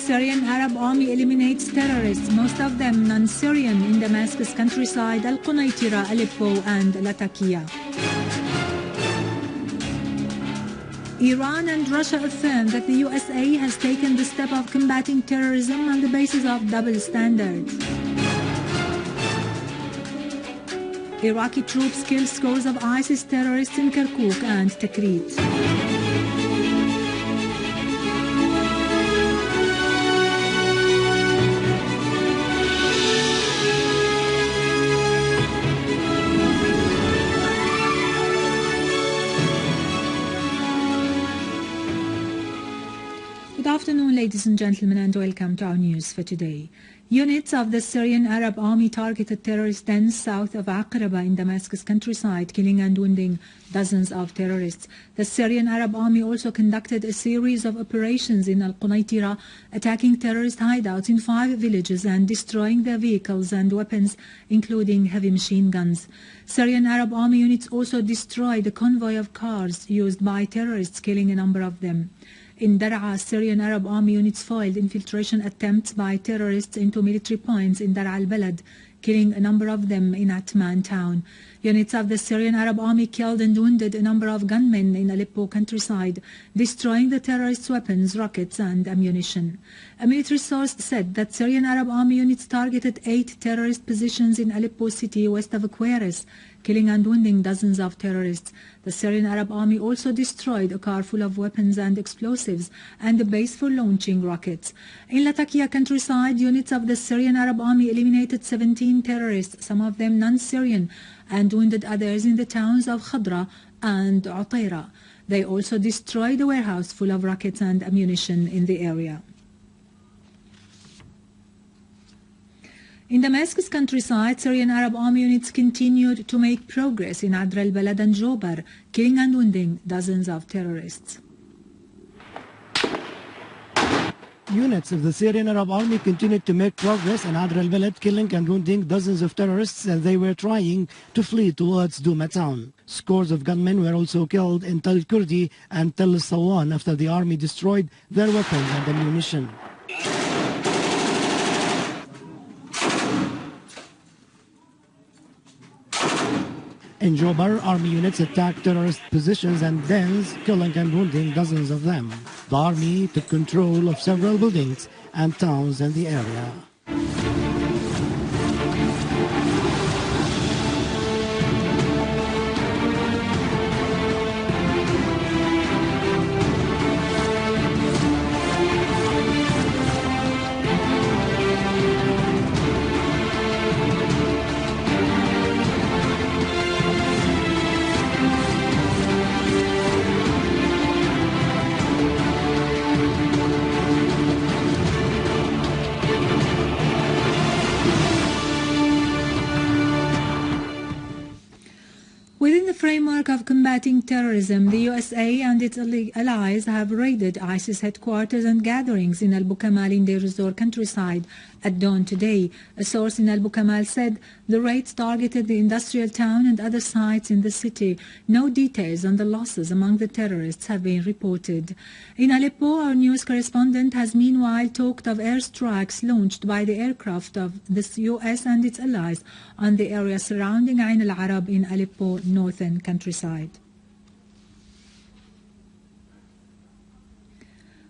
Syrian Arab Army eliminates terrorists, most of them non-Syrian, in Damascus countryside, Al-Qunaitira, Aleppo and Latakia. Iran and Russia affirm that the USA has taken the step of combating terrorism on the basis of double standards. Iraqi troops kill scores of ISIS terrorists in Kirkuk and Tikrit. Good afternoon, ladies and gentlemen, and welcome to our news for today. Units of the Syrian Arab Army targeted terrorist dens south of Aqraba in Damascus countryside, killing and wounding dozens of terrorists. The Syrian Arab Army also conducted a series of operations in Al-Qunaitira, attacking terrorist hideouts in 5 villages and destroying their vehicles and weapons, including heavy machine guns. Syrian Arab Army units also destroyed a convoy of cars used by terrorists, killing a number of them. In Dar'a, Syrian Arab Army units foiled infiltration attempts by terrorists into military points in Dar'a al-Balad, killing a number of them in Atman town. Units of the Syrian Arab Army killed and wounded a number of gunmen in Aleppo countryside, destroying the terrorists' weapons, rockets and ammunition. A military source said that Syrian Arab Army units targeted 8 terrorist positions in Aleppo city west of Aquaris, killing and wounding dozens of terrorists. The Syrian Arab Army also destroyed a car full of weapons and explosives and a base for launching rockets. In Latakia countryside, units of the Syrian Arab Army eliminated 17 terrorists, some of them non-Syrian, and wounded others in the towns of Khadra and Utaira. They also destroyed a warehouse full of rockets and ammunition in the area. In Damascus countryside, Syrian Arab Army units continued to make progress in Adr al-Balad and Jobar, killing and wounding dozens of terrorists. Units of the Syrian Arab Army continued to make progress in Adr al-Balad, killing and wounding dozens of terrorists as they were trying to flee towards Douma town. Scores of gunmen were also killed in Tel Kurdi and Tel Sawan after the army destroyed their weapons and ammunition. In Jobar, army units attacked terrorist positions and dens, killing and wounding dozens of them. The army took control of several buildings and towns in the area. Within the framework of combating terrorism, the USA and its allies have raided ISIS headquarters and gatherings in Al-Boukamal in DeirEzzor countryside at dawn today. A source in Al-Boukamal said the raids targeted the industrial town and other sites in the city. No details on the losses among the terrorists have been reported. In Aleppo, our news correspondent has meanwhile talked of airstrikes launched by the aircraft of the US and its allies on the area surrounding Ein-Arab in Aleppo northern countryside.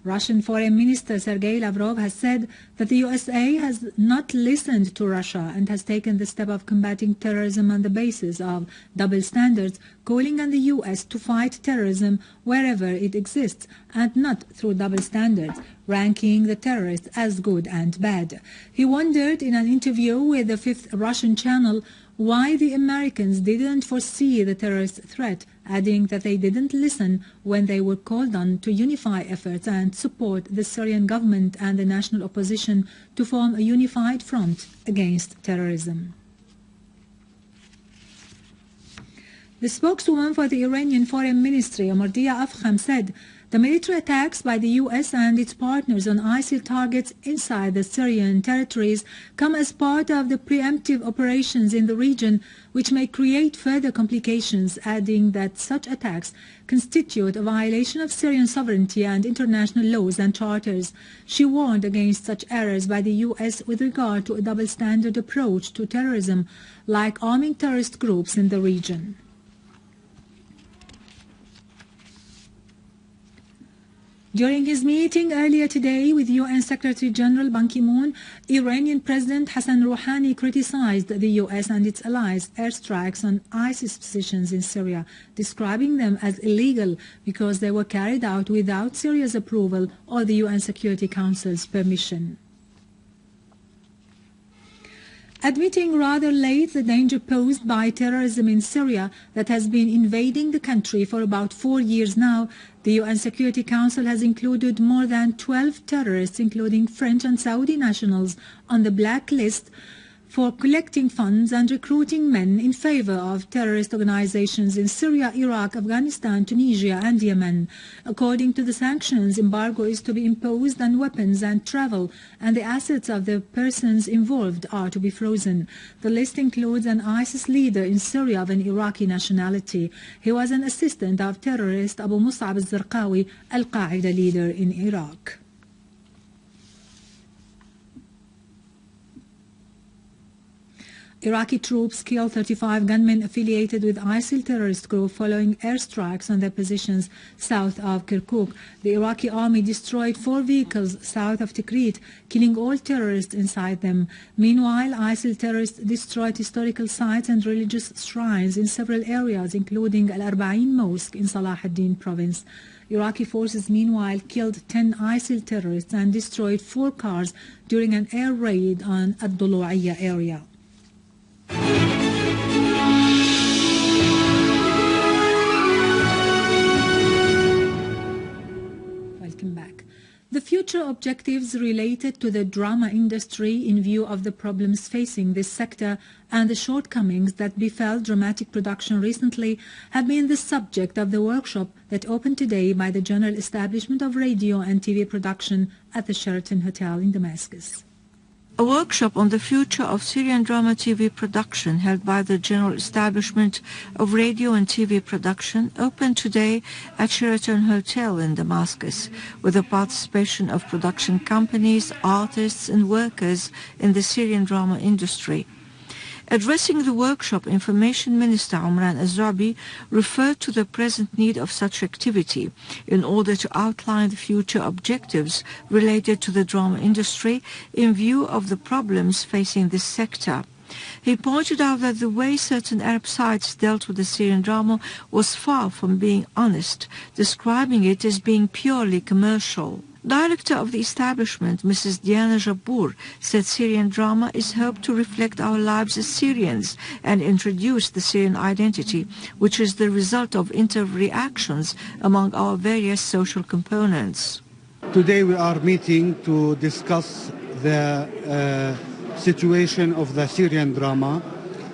Russian Foreign Minister Sergei Lavrov has said that the USA has not listened to Russia and has taken the step of combating terrorism on the basis of double standards, calling on the US to fight terrorism wherever it exists and not through double standards, ranking the terrorists as good and bad. He wondered in an interview with the 5th Russian channel why the Americans didn't foresee the terrorist threat, adding that they didn't listen when they were called on to unify efforts and support the Syrian government and the national opposition to form a unified front against terrorism. The spokeswoman for the Iranian Foreign Ministry, Mardia Afkham, said The military attacks by the U.S. and its partners on ISIL targets inside the Syrian territories come as part of the preemptive operations in the region, which may create further complications, adding that such attacks constitute a violation of Syrian sovereignty and international laws and charters. She warned against such errors by the U.S. with regard to a double-standard approach to terrorism, like arming terrorist groups in the region. During his meeting earlier today with UN Secretary General Ban Ki-moon, Iranian President Hassan Rouhani criticized the US and its allies' airstrikes on ISIS positions in Syria, describing them as illegal because they were carried out without Syria's approval or the UN Security Council's permission. Admitting rather late the danger posed by terrorism in Syria that has been invading the country for about 4 years now, the UN Security Council has included more than 12 terrorists, including French and Saudi nationals, on the black list for collecting funds and recruiting men in favor of terrorist organizations in Syria, Iraq, Afghanistan, Tunisia and Yemen. According to the sanctions, embargo is to be imposed on weapons and travel, and the assets of the persons involved are to be frozen. The list includes an ISIS leader in Syria of an Iraqi nationality. He was an assistant of terrorist Abu Mus'ab al-Zarqawi, al-Qaeda leader in Iraq. Iraqi troops killed 35 gunmen affiliated with ISIL terrorist group following airstrikes on their positions south of Kirkuk. The Iraqi army destroyed 4 vehicles south of Tikrit, killing all terrorists inside them. Meanwhile, ISIL terrorists destroyed historical sites and religious shrines in several areas, including Al-Arba'in Mosque in Salah ad-Din province. Iraqi forces meanwhile killed 10 ISIL terrorists and destroyed 4 cars during an air raid on Ad-Dulu'iyya area. Welcome back. The future objectives related to the drama industry in view of the problems facing this sector and the shortcomings that befell dramatic production recently have been the subject of the workshop that opened today by the General Establishment of Radio and TV Production at the Sheraton Hotel in Damascus. A workshop on the future of Syrian drama TV production held by the General Establishment of Radio and TV Production opened today at Sheraton Hotel in Damascus with the participation of production companies, artists and workers in the Syrian drama industry. Addressing the workshop, Information Minister Omran Azabi referred to the present need of such activity in order to outline the future objectives related to the drama industry in view of the problems facing this sector. He pointed out that the way certain Arab sites dealt with the Syrian drama was far from being honest, describing it as being purely commercial. Director of the establishment, Mrs. Diana Jabbour, said Syrian drama is hoped to reflect our lives as Syrians and introduce the Syrian identity, which is the result of interreactions among our various social components. Today we are meeting to discuss the situation of the Syrian drama.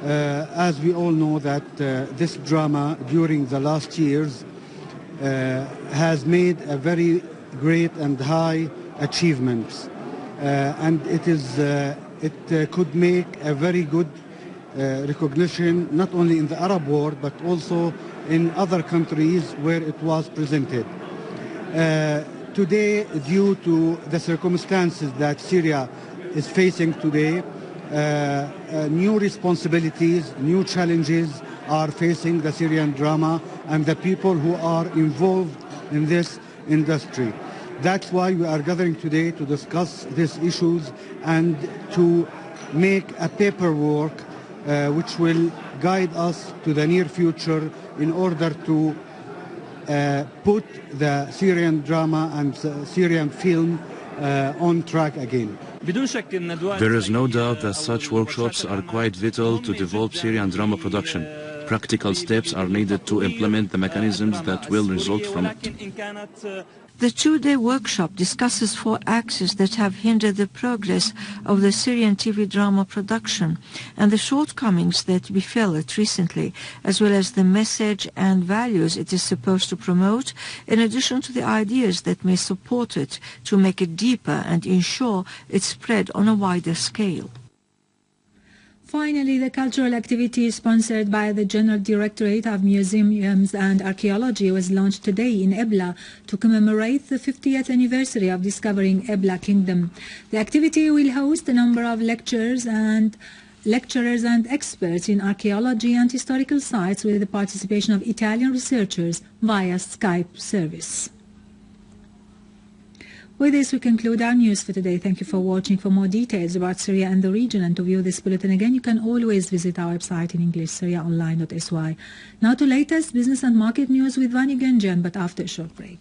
As we all know that this drama during the last years has made a very great and high achievements, and it could make a very good recognition not only in the Arab world but also in other countries where it was presented. Today, due to the circumstances that Syria is facing today, new responsibilities, new challenges are facing the Syrian drama and the people who are involved in this industry. That's why we are gathering today to discuss these issues and to make a paperwork which will guide us to the near future in order to put the Syrian drama and Syrian film on track again. There is no doubt that such workshops are quite vital to develop Syrian drama production. Practical steps are needed to implement the mechanisms that will result from it. The two-day workshop discusses 4 axes that have hindered the progress of the Syrian TV drama production and the shortcomings that befell it recently, as well as the message and values it is supposed to promote, in addition to the ideas that may support it to make it deeper and ensure its spread on a wider scale. Finally, the cultural activity sponsored by the General Directorate of Museums and Archaeology was launched today in Ebla to commemorate the 50th anniversary of discovering Ebla Kingdom. The activity will host a number of lecturers and experts in archaeology and historical sites with the participation of Italian researchers via Skype service. With this, we conclude our news for today. Thank you for watching. For more details about Syria and the region and to view this bulletin again, you can always visit our website in English, syriaonline.sy. Now to latest business and market news with Vani Ganjan, but after a short break.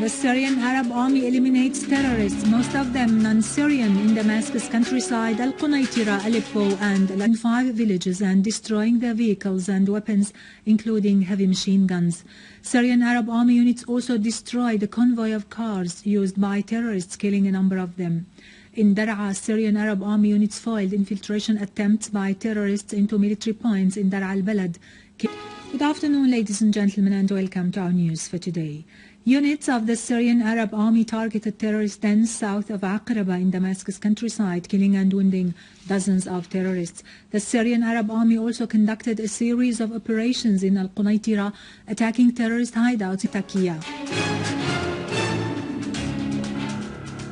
The Syrian Arab Army eliminates terrorists, most of them non-Syrian, in Damascus countryside, Al-Qunaitira, Aleppo and in 5 villages, and destroying their vehicles and weapons, including heavy machine guns. Syrian Arab Army units also destroyed a convoy of cars used by terrorists, killing a number of them. In Dar'a, Syrian Arab Army units foiled infiltration attempts by terrorists into military points in Dar'a al-Balad. Good afternoon, ladies and gentlemen, and welcome to our news for today. Units of the Syrian Arab Army targeted terrorist dens south of Aqraba in Damascus countryside, killing and wounding dozens of terrorists. The Syrian Arab Army also conducted a series of operations in Al-Qunaitira, attacking terrorist hideouts in Takiya.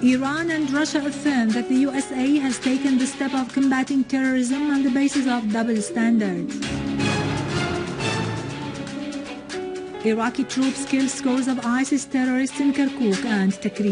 Iran and Russia affirm that the USA has taken the step of combating terrorism on the basis of double standards. Iraqi troops kill scores of ISIS terrorists in Kirkuk and Tikrit.